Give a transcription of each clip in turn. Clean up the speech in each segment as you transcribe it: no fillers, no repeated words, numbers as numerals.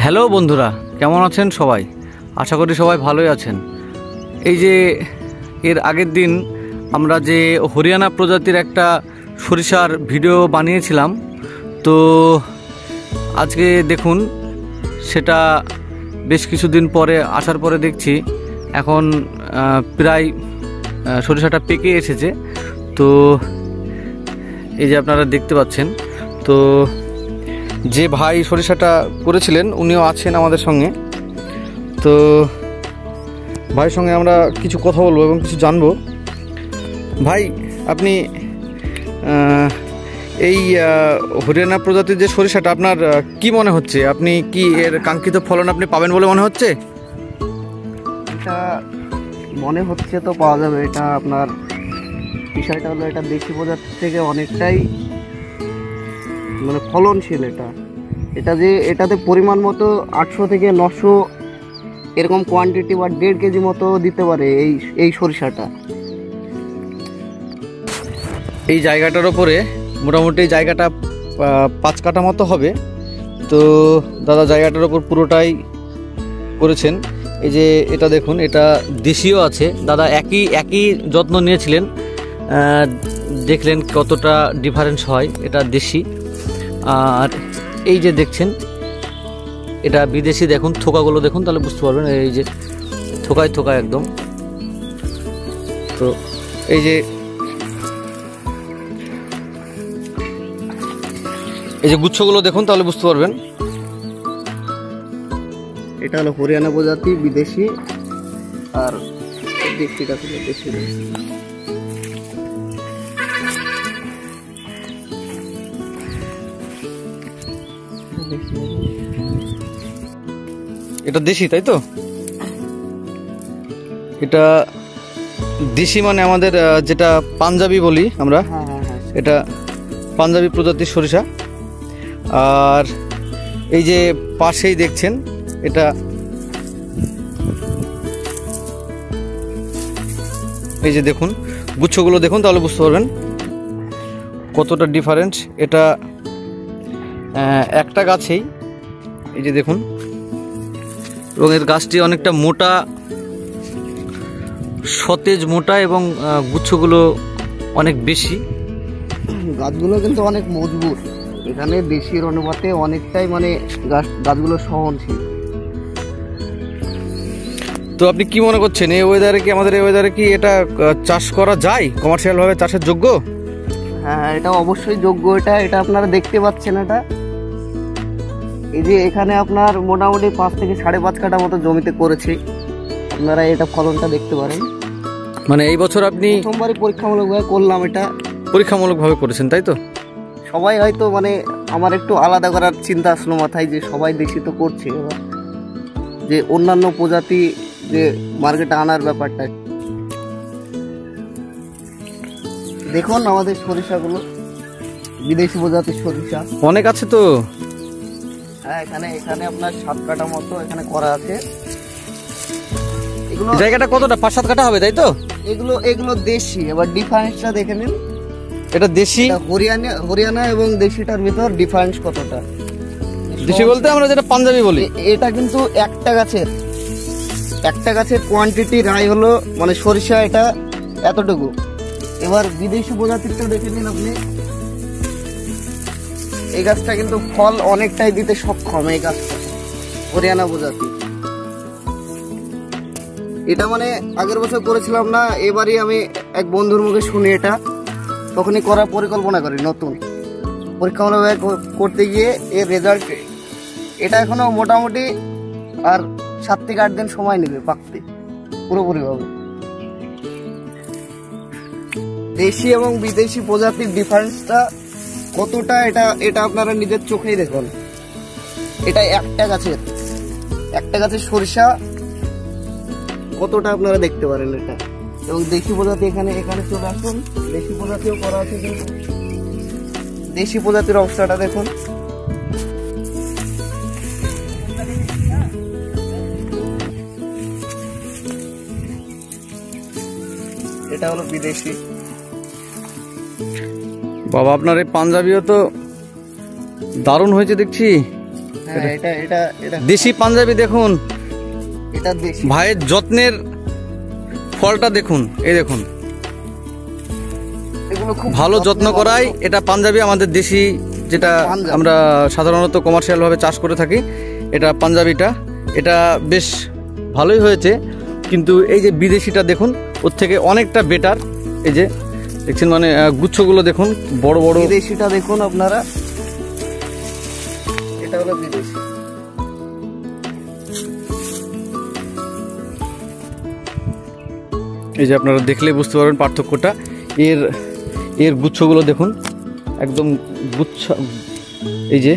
Hello বন্ধুরা, কেমন আছেন সবাই? আশা করি সবাই ভালোই আছেন। এই যে এর আগের দিন আমরা যে হরিয়ানা প্রজাতির একটা সরিষার ভিডিও বানিয়েছিলাম, তো আজকে দেখুন সেটা বেশ কিছুদিন পরে আসার পরে দেখছি এখন প্রায় সরিষাটা পেকে এসেছে। তো এই যে আপনারা দেখতে পাচ্ছেন, তো যে ভাই সরিষাটা করেছিলেন উনিও আছেন আমাদের সঙ্গে। তো ভাইয়ের সঙ্গে আমরা কিছু কথা বলবো এবং কিছু জানবো। ভাই, আপনি এই হরিয়ানা প্রজাতির যে সরিষাটা আপনার কি মনে হচ্ছে? আপনি কি এর কাঙ্ক্ষিত ফলন আপনি পাবেন বলে মনে হচ্ছে? এটা মনে হচ্ছে তো পাওয়া যাবে। এটা আপনার বিষয়টা হলো, এটা দেশি প্রজাতির থেকে অনেকটাই মানে ফলনশীল। এটা যে এটাতে পরিমাণ মতো 800 থেকে 900 এরকম কোয়ান্টিটি বা 1.5 কেজি মতো দিতে পারে এই সরিষাটা। এই জায়গাটার ওপরে মোটামুটি জায়গাটা 5 কাঠা মতো হবে। তো দাদা জায়গাটার ওপর পুরোটাই করেছেন। এই যে এটা দেখুন, এটা দেশীয় আছে। দাদা একই যত্ন নিয়েছিলেন, দেখলেন কতটা ডিফারেন্স হয়। এটা দেশি। আর এই যে দেখছেন এটা বিদেশি। দেখুন থোকাগুলো দেখুন, তাহলে বুঝতে পারবেন। এই যে থোকায় একদম। তো এই যে গুচ্ছগুলো দেখুন, তাহলে বুঝতে পারবেন। এটা হলো হরিয়ানা প্রজাতি বিদেশি, আর দেশিটা ছিল দেশি। এটা দেশি, তাই তো? এটা দেশি মানে আমাদের যেটা পাঞ্জাবি বলি আমরা, এটা পাঞ্জাবি প্রজাতির সরিষা। আর এই যে পাশেই দেখছেন, এটা এই যে দেখুন গুচ্ছগুলো দেখুন, তাহলে বুঝতে পারবেন কতটা ডিফারেন্স। এটা একটা গাছেই এই যে দেখুন, এবং এর গাছটি অনেকটা মোটা, সতেজ মোটা, এবং গুচ্ছগুলো অনেক বেশি। গাছগুলো কিন্তু অনেক মজবুত। এখানে দেশির অনুপাতে অনেকটাই মানে গাছগুলো সহনশীল। তো আপনি কি মনে করছেন, এই ওয়েদারে কি, আমাদের এই ওয়েদারে কি এটা চাষ করা যায়, কমার্শিয়াল ভাবে চাষের যোগ্য? হ্যাঁ, এটা অবশ্যই যোগ্য। এটা আপনারা দেখতে পাচ্ছেন। এটা এই যে এখানে আপনার মোটামুটি 5 থেকে 5.5 কাঠা মতো জমিতে করেছি। আপনারা এটা ফলনটা দেখতে পারেন। মানে এই বছর আপনি প্রথমবারই পরীক্ষামূলকভাবে করলাম। এটা পরীক্ষামূলকভাবে করেছেন, তাই তো? সবাই হয়তো মানে আমার একটু আলাদা করার চিন্তা আসলো মাথায়, যে সবাই দেশি তো করছে, এবার যে অন্যান্য প্রজাতি যে মার্কেটে আনার ব্যাপারটা। দেখুন আমাদের সরিষাগুলো, বিদেশি প্রজাতির সরিষা অনেক আছে তো। হ্যাঁ, এখানে আপনার 7 কাঠা মতো এখানে করা আছে। এগুলো জায়গাটা কতটা? 5-7 কাঠা হবে, তাই তো? এগুলো দেশি। এবার ডিফারেন্সটা দেখে নিন। এটা দেশি, হরিয়ানা এবং দেশিটার ভিতর ডিফারেন্স কতটা। দেশি বলতে আমরা যেটা পাঞ্জাবি বলি। এটা কিন্তু একটা গাছের কোয়ান্টিটি রাই হলো মানে সরিষা, এটা এতটুকু। এবার বিদেশি প্রজাতিটা দেখে নিন আপনি। এই গাছটা কিন্তু ফল অনেকটাই দিতে সক্ষম। এই গাছটা হরিয়ানা প্রজাতি। এটা মানে আগের বছর করেছিলাম না, এবারই আমি এক বন্ধুর মুখে শুনি এটা, তখনই করার পরিকল্পনা করি। নতুন পরীক্ষামূলকভাবে করতে গিয়ে এর রেজাল্ট, এটা এখনো মোটামুটি আর 7 থেকে 8 দিন সময় নেবে পাকতে পুরোপুরিভাবে। দেশি এবং বিদেশি প্রজাতির ডিফারেন্সটা কতটা, এটা আপনারা নিজের চোখেই দেখুন। এটা একটা গাছের সরিষা কতটা আপনারা দেখতে পারেন এটা। এবং দেশি প্রজাতি এখানে চলে আসুন, দেশি প্রজাতিও করা আছে। কিন্তু দেশি প্রজাতির অবস্থাটা দেখুন। এটা হলো বিদেশি। বাবা, আপনার এই পাঞ্জাবিও তো দারুণ হয়েছে দেখছি। হ্যাঁ, এটা এটা এটা দেশি পাঞ্জাবি দেখুন, এটা দেশি। ভাইয়ের যত্নের ফলটা দেখুন, এই দেখুন এগুলো খুব ভালো যত্ন করাই এটা পাঞ্জাবি, আমাদের দেশি যেটা পাঞ্জাবি। আমরা সাধারণত কমার্শিয়াল ভাবে চাষ করে থাকি, এটা পাঞ্জাবিটা এটা বেশ ভালোই হয়েছে। কিন্তু এই যে বিদেশিটা দেখুন, ওর থেকে অনেকটা বেটার। এই যে দেখছেন, মানে গুচ্ছগুলো দেখুন, বড় বড়। বিদেশিটা দেখুন আপনারা, এটা হলো বিদেশি। এই যে আপনারা দেখলে বুঝতে পারবেন পার্থক্যটা। এর এর গুচ্ছগুলো দেখুন, একদম গুচ্ছ, এই যে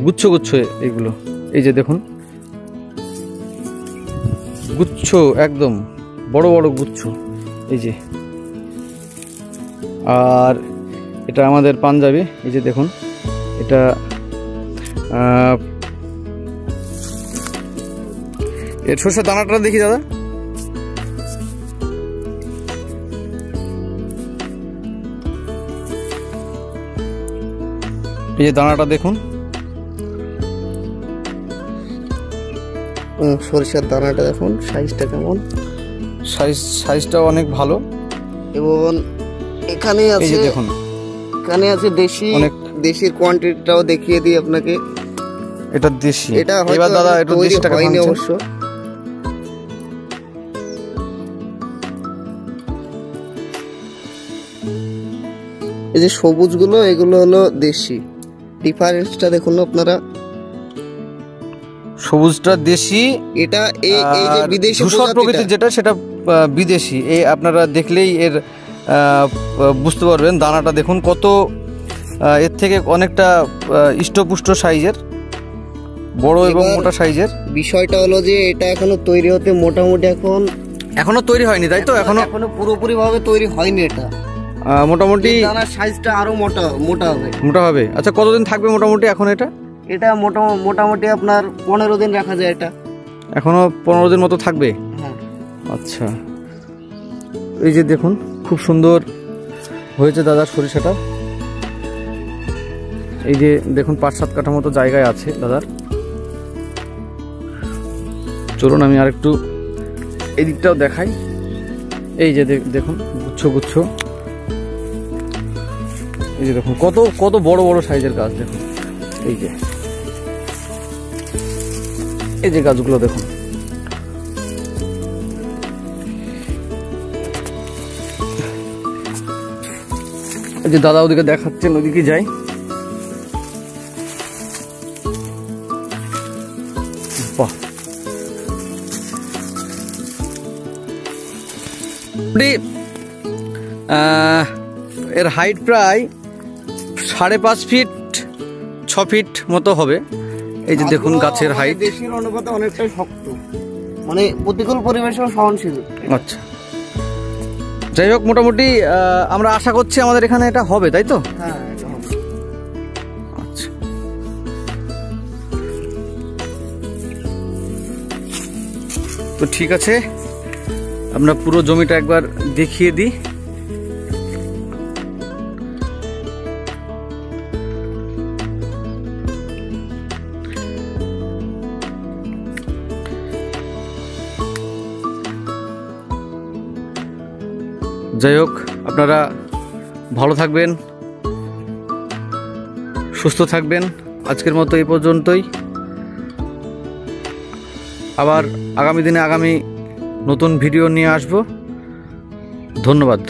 গুচ্ছ গুচ্ছ এইগুলো, এই যে দেখুন গুচ্ছ, একদম বড় বড় গুচ্ছ, এই যে। আর এটা আমাদের পাঞ্জাবি, এই যে দেখুন এটা এর সর্ষের দানাটা দেখি দাদা। এই যে দানাটা দেখুন, সরিষার দানাটা দেখুন, সাইজটা কেমন, সাইজটাও অনেক ভালো। এবং এখানে এই আছে, যে দেখুন এখানে আছে দেশি, অনেক। দেশির কোয়ান্টিটিটাও দেখিয়ে দিই আপনাকে। এটা দেশি। এটা এবার দাদা একটু তৈরি দেশিটাকে হয়নি ভাঙছেন। অবশ্য। এই যে সবুজগুলো, এগুলো হলো দেশি। ডিফারেন্সটা দেখুন আপনারা, সবুজটা দেশি, এটা এই যে আর বিদেশি ধূসর প্রকৃতির যেটা সেটা বিদেশি। এই আপনারা দেখলেই এর বুঝতে পারবেন। দানাটা দেখুন কত, এর থেকে অনেকটা ইষ্টপুষ্ট সাইজের, বড় এবং এবার মোটা সাইজের। বিষয়টা হলো যে এটা এখনো তৈরি হতে মোটামুটি এখনো তৈরি হয়নি, তাই তো? এখনো পুরোপুরি ভাবে তৈরি হয়নি। এটা মোটামুটি দানার সাইজটা আরো মোটা হবে। মোটা হবে। আচ্ছা, কতদিন থাকবে মোটামুটি এখন এটা? এটা মোটামুটি আপনার 15 দিন রাখা যায়। এটা এখনো 15 দিন মতো থাকবে। হ্যাঁ। আচ্ছা, এই যে দেখুন খুব সুন্দর হয়েছে দাদার সরিষাটা। এই যে দেখুন 5-7 কাঠা মতো জায়গায় আছে দাদার। চলুন আমি আরেকটু এদিকটাও দেখাই। এই যে দেখুন গুচ্ছ গুচ্ছ, এই যে দেখুন কত কত বড় বড় সাইজের গাছ দেখুন। এই যে গাছগুলো দেখুন। এই যে দাদা ওদিকে দেখাচ্ছেন, ওদিকে যাই। বাহ, এর হাইট প্রায় 5.5 ফিট 6 ফিট মতো হবে। এই যে দেখুন গাছের হাইট। দেশির অনুপাতে অনেকটাই শক্ত, মানে প্রতিকূল পরিবেশেও সহনশীল। আচ্ছা, যাই হোক মোটামুটি আমরা আশা করছি আমাদের এখানে এটা হবে, তাই তো? হ্যাঁ, এটা হবে। আচ্ছা, তো ঠিক আছে, আমরা পুরো জমিটা একবার দেখিয়ে দিই। যাই হোক, আপনারা ভালো থাকবেন, সুস্থ থাকবেন। আজকের মতো এই পর্যন্তই। আবার আগামী দিনে আগামী নতুন ভিডিও নিয়ে আসব। ধন্যবাদ।